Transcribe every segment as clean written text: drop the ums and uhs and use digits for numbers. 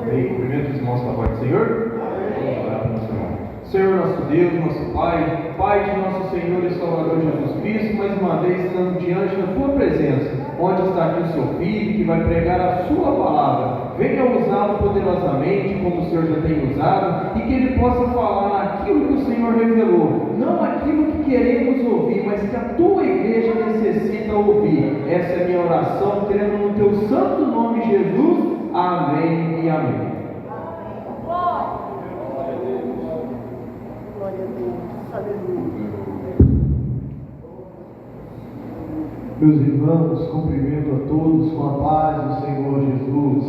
Amém. Cumprimento os irmãos com a paz do Senhor. Vamos orar para o nosso irmão. Senhor, nosso Deus, nosso Pai de nosso Senhor e Salvador Jesus Cristo, mais uma vez estamos diante da Tua presença, onde está aqui o Seu Filho, que vai pregar a Sua palavra. Venha usá-lo poderosamente, como o Senhor já tem usado, e que Ele possa falar aquilo que o Senhor revelou, não aquilo que queremos ouvir, mas que a Tua igreja necessita ouvir. Essa é a minha oração, crendo no Teu santo nome, Jesus. Amém e amém. Meus irmãos, cumprimento a todos com a paz do Senhor Jesus.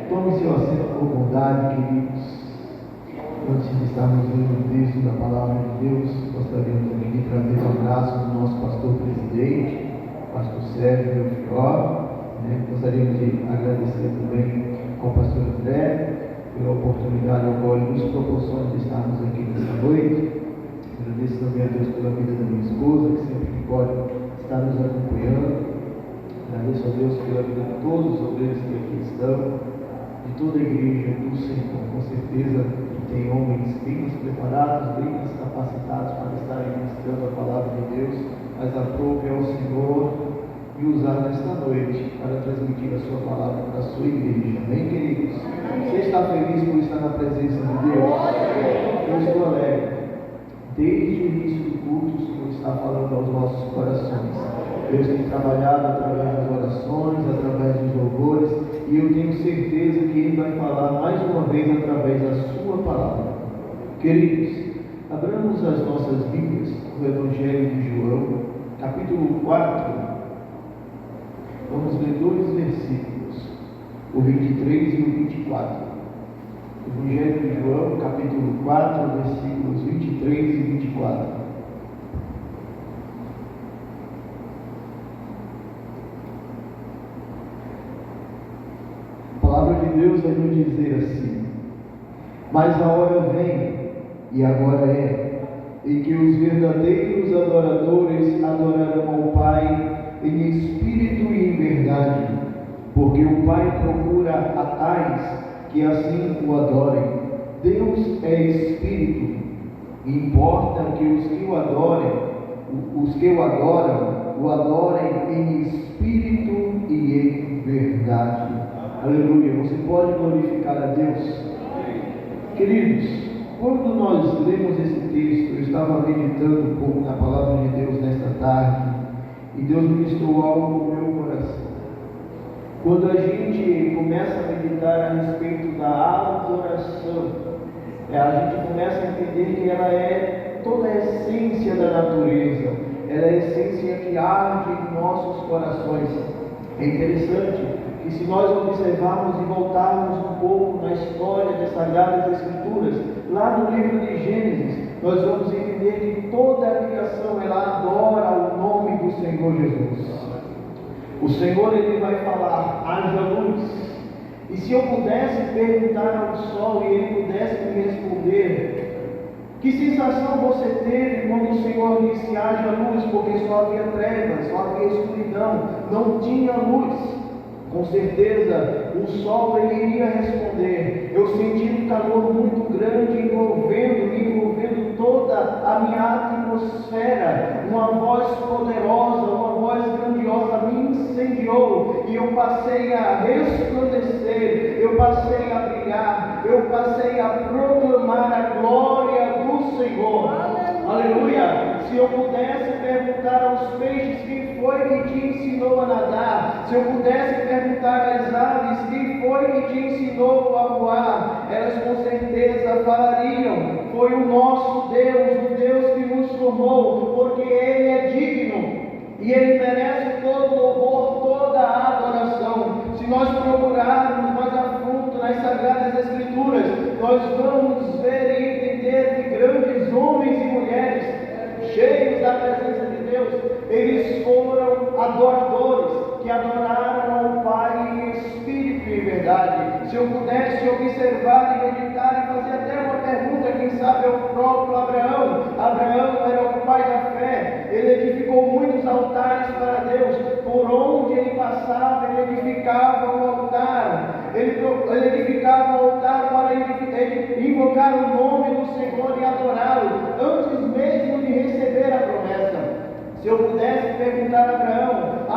Tome seu assento por bondade, queridos. Antes de estarmos lendo o texto da palavra de Deus, gostaríamos também de trazer um abraço do nosso pastor presidente, pastor Sérgio Belfior. Gostaríamos de agradecer também ao pastor André pela oportunidade ao qual ele nos proporciona de estarmos aqui nesta noite. Agradeço também a Deus pela vida da minha esposa, que sempre que pode está nos acompanhando. Agradeço a Deus pela vida de todos os obreiros que aqui estão, de toda a igreja do Senhor. Com certeza que tem homens bem preparados, bem capacitados para estarem ministrando a palavra de Deus, mas aprove ao Senhor me usar nesta noite para transmitir a sua palavra para a sua igreja. Amém, queridos? Você está feliz por estar na presença de Deus? Eu estou alegre. Desde o início do culto, o Senhor está falando aos nossos corações. Deus tem trabalhado através das orações, através dos louvores, e eu tenho certeza que Ele vai falar mais uma vez através da sua palavra. Queridos, abramos as nossas Bíblias no Evangelho de João, capítulo 4. Vamos ler dois versículos, o 23 e o 24. Evangelho de João, capítulo 4, versículos 23 e 24. A palavra de Deus vai nos dizer assim: mas a hora vem, e agora é, em que os verdadeiros adoradores adorarão ao Pai em espírito e em verdade, porque o Pai procura a tais que assim o adorem. Deus é espírito, e importa que os que o adoram, o adorem em espírito e em verdade. Aleluia. Você pode glorificar a Deus? Queridos, quando nós lemos esse texto, eu estava meditando um pouco na palavra de Deus nesta tarde, e Deus ministrou algo no meu coração. Quando a gente começa a meditar a respeito da adoração, a gente começa a entender que ela é toda a essência da natureza, ela é a essência que arde em nossos corações. É interessante que, se nós observarmos e voltarmos um pouco na história das Sagradas Escrituras, lá no livro de Gênesis, nós vamos entender que toda a criação ela adora o nome do Senhor Jesus. O Senhor, Ele vai falar: haja luz. E se eu pudesse perguntar ao sol e ele pudesse me responder, que sensação você teve quando o Senhor disse haja luz? Porque só havia trevas, só havia escuridão, não tinha luz. Com certeza o sol ele iria responder: eu senti um calor muito grande envolvendo toda a minha atmosfera. Uma voz poderosa, uma voz grandiosa me incendiou, e eu passei a resplandecer, eu passei a brilhar, eu passei a proclamar a glória do Senhor. Aleluia! Se eu pudesse perguntar aos peixes quem foi que te ensinou a nadar, se eu pudesse perguntar às aves quem foi que te ensinou a voar, elas com certeza falariam: foi o nosso Deus, o Deus que nos formou, porque Ele é digno e Ele merece todo louvor, toda a adoração. Se nós procurarmos mais a fundo nas Sagradas Escrituras, nós vamos ver e entender que grandes homens e mulheres, cheios da presença de Deus, eles foram adoradores, que adoraram ao Pai em espírito e em verdade. Se eu pudesse observar e meditar e fazer até uma pergunta, quem sabe ao próprio Abraão. Abraão era o pai da fé, ele edificou muitos altares para Deus, por onde ele passava ele edificava um altar, ele edificava um altar para invocar o nome do Senhor e adorá-lo, antes mesmo de receber a promessa. Se eu pudesse perguntar a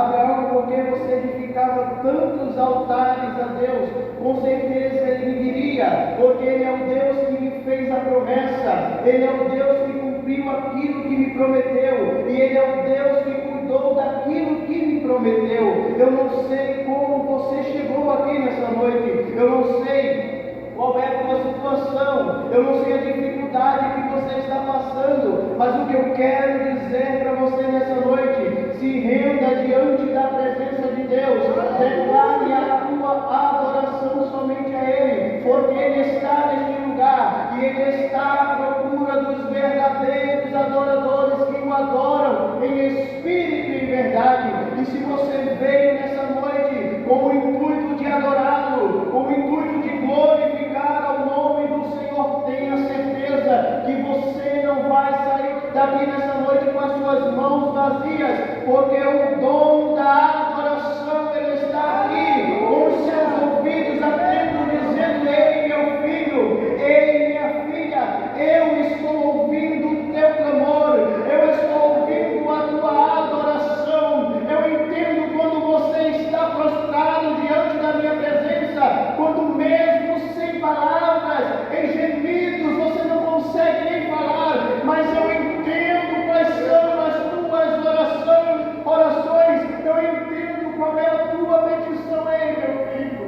Abraão, por que você edificava tantos altares a Deus? Com certeza ele me diria, porque Ele é o Deus que me fez a promessa, Ele é o Deus que cumpriu aquilo que me prometeu, e Ele é o Deus que cuidou daquilo que me prometeu. Eu não sei como você chegou aqui nessa noite, eu não sei qual é a tua situação, eu não sei a dificuldade que você está passando, mas o que eu quero dizer para você nessa noite: se renda diante da presença de Deus, declare a tua adoração somente a Ele, porque Ele está neste lugar, e Ele está à procura dos verdadeiros adoradores que o adoram em espírito e em verdade. E se você veio nessa noite com o intuito de adorá-lo, com o intuito de glorificar ao nome do Senhor, tenha certeza que você não vai sair daqui nessa noite com as suas mãos vazias, porque o dom da adoração ele está aqui, com os seus ouvidos atentos, dizendo: ei, meu filho, ei, minha filha, eu estou ouvindo o teu clamor, eu estou ouvindo a tua adoração. Eu entendo quando você está prostrado diante da minha presença, quando mesmo sem palavras, em gemidos, você não consegue nem falar, mas eu entendo quais são as tuas orações, eu entendo qual é a tua petição, ei, meu filho.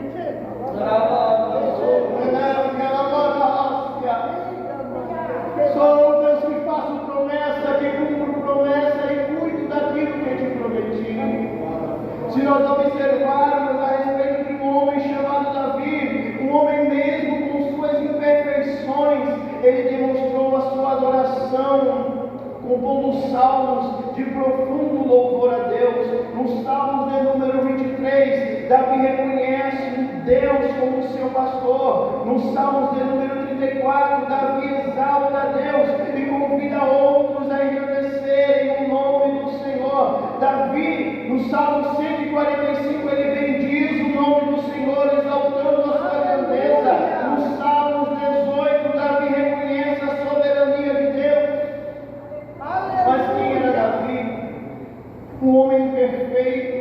Sou o Deus que faço promessa, que cumpro promessa e cuido daquilo que te prometi. Se nós observarmos a respeito de um homem chamado Davi, um homem mesmo com suas imperfeições, ele demonstrou a sua adoração compondo salmos de profundo louvor a Deus. No Salmos de número 23, Davi reconhece Deus como seu pastor. No Salmos de número 34, Davi exalta a Deus e convida outros a engrandecerem o nome do Senhor. Davi, no Salmo 145, ele bendiz o nome do Senhor, exaltando a sua grandeza. No Salmos 18, Davi reconhece a soberania de Deus. Mas quem era Davi? Um homem perfeito,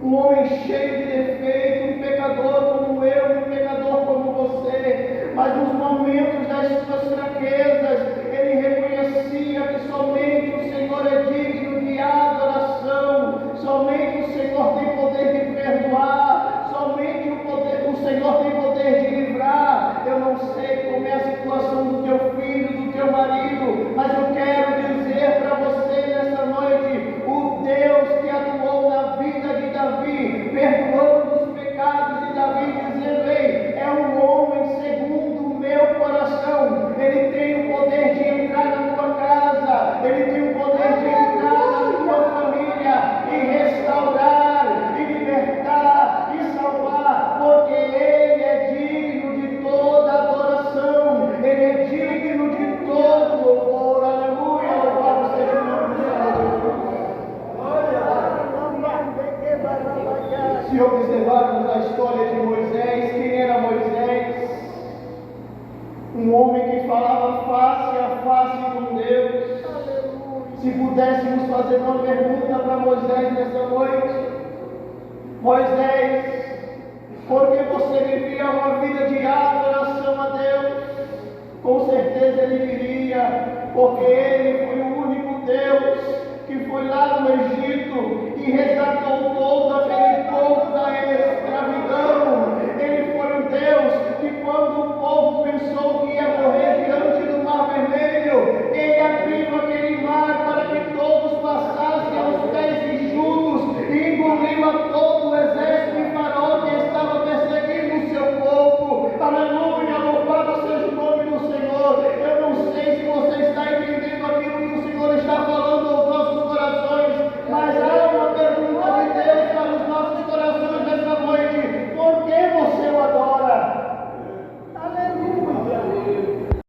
um homem cheio de defeito, um pecador como eu, um pecador como você. Mas nos momentos das suas fraquezas, ele reconhecia que somente o Senhor é digno de adoração, somente o Senhor tem poder de perdoar, somente o Senhor tem poder de livrar. Eu não sei como é a situação do teu filho, do teu marido, mas eu quero dizer para você nessa noite: o Deus que atuou na vida de Davi, perdoando os pecados de Davi, dizendo: ei, é um homem segundo o meu coração, ele tem o poder de entrar na tua casa, ele tem o poder de entrar na tua família e restaurar, e libertar, e salvar, porque ele é digno de toda adoração, ele é digno de todo louvor. Aleluia, louvado seja o nome do Senhor. Se observarmos a história de Moisés, quem era Moisés? Um homem que falava face a face com Deus. Se pudéssemos fazer uma pergunta para Moisés nessa noite: Moisés, por que você vivia uma vida de adoração a Deus? Com certeza ele diria: porque ele foi o único Deus que foi lá no Egito e resgatou todo aquele